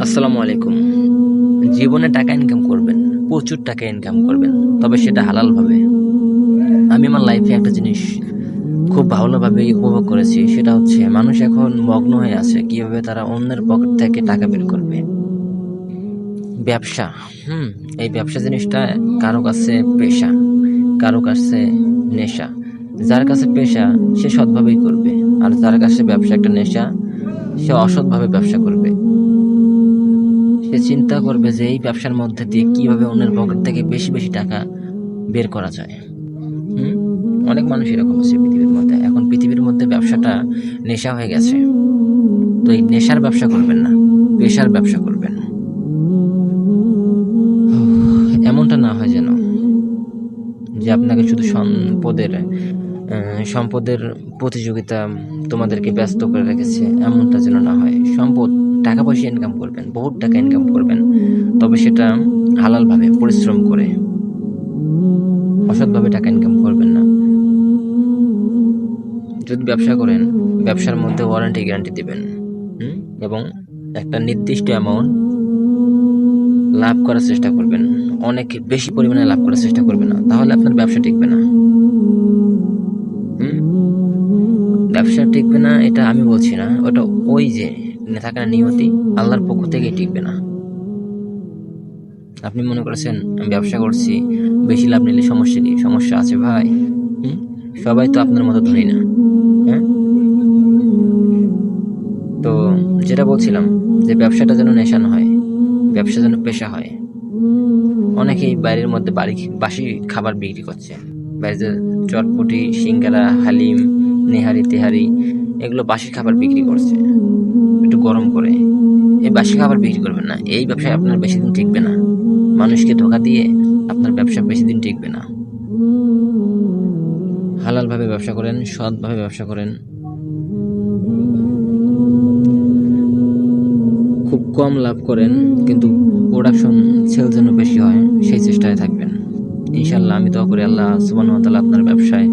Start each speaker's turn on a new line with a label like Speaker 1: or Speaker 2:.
Speaker 1: আসসালামু আলাইকুম। জীবনে টাকা ইনকাম করবেন, প্রচুর টাকা ইনকাম করবেন, তবে সেটা হালালভাবে। আমি আমার লাইফে একটা জিনিস খুব ভালোভাবে উপভোগ করেছি, সেটা হচ্ছে মানুষ এখন মগ্ন হয়ে আছে কিভাবে তারা অন্যের পকেট থেকে টাকা বের করবে। ব্যবসা, হুম, এই ব্যবসা জিনিসটা কারো কাছে পেশা, কারো কাছে নেশা। যার কাছে পেশা সে সৎভাবেই করবে, আর যার কাছে ব্যবসা একটা নেশা সে অসৎভাবে ব্যবসা করবে। সে চিন্তা করবে যে এই ব্যবসার মধ্যে দিয়ে কিভাবে অন্যের পকেট থেকে বেশি বেশি টাকা বের করা যায়। হুম, অনেক মানুষ এরকম আছে পৃথিবীর মধ্যে। এখন পৃথিবীর মধ্যে ব্যবসাটা নেশা হয়ে গেছে। তো এই নেশার ব্যবসা করবেন না, পেশার ব্যবসা করবেন। এমনটা না হয় যেন যে আপনাকে শুধু সম্পদের প্রতিযোগিতা তোমাদেরকে ব্যস্ত করে রেখেছে, এমনটা যেন না হয়। টাকা পয়সা ইনকাম করবেন, বহুত টাকা ইনকাম করবেন, তবে সেটা হালালভাবে পরিশ্রম করে। অসৎভাবে টাকা ইনকাম করবেন না। যদি ব্যবসা করেন, ব্যবসার মধ্যে ওয়ারেন্টি গ্যারান্টি দিবেন, এবং একটা নির্দিষ্ট অ্যামাউন্ট লাভ করার চেষ্টা করবেন। অনেক বেশি পরিমাণে লাভ করার চেষ্টা করবেন না, তাহলে আপনার ব্যবসা টিকবে না। হুম, ব্যবসা টিকবে না এটা আমি বলছি না, ওটা ওই যে থাকার নিয়তি আল্লাহর পক্ষ থেকে টিকবে না। আপনি মনে করেছেন আমি ব্যবসা করছি, বেশি লাভ নিলে সমস্যা কি? সমস্যা আছে ভাই। সবাই তো আপনার মতো ধনী না। হ্যাঁ, তো যেটা বলছিলাম, যে ব্যবসাটা যেন নেশা না হয়, ব্যবসা যেন পেশা হয়। অনেকেই বাইরের মধ্যে বাসি খাবার বিক্রি করছে। বাইরে চটপটি, সিঙ্গারা, হালিম, নেহারি তেহারি, এগুলো বাসি খাবার বিক্রি করছে একটু গরম করে। এই বাসি খাবার বিক্রি করবেন না, এই ব্যবসায় আপনার বেশি দিন টিকবে না। মানুষকে ধোকা দিয়ে আপনার ব্যবসা বেশি দিন টিকবে না। হালালভাবে ব্যবসা করেন, সৎভাবে ব্যবসা করেন। খুব কম লাভ করেন, কিন্তু প্রোডাকশন সেল যেন বেশি হয়, সেই চেষ্টায় থাকবেন। ইনশাল্লাহ আমি দোয়া করি আল্লাহ সুবহানাহু ওয়া তাআলা আপনার ব্যবসায়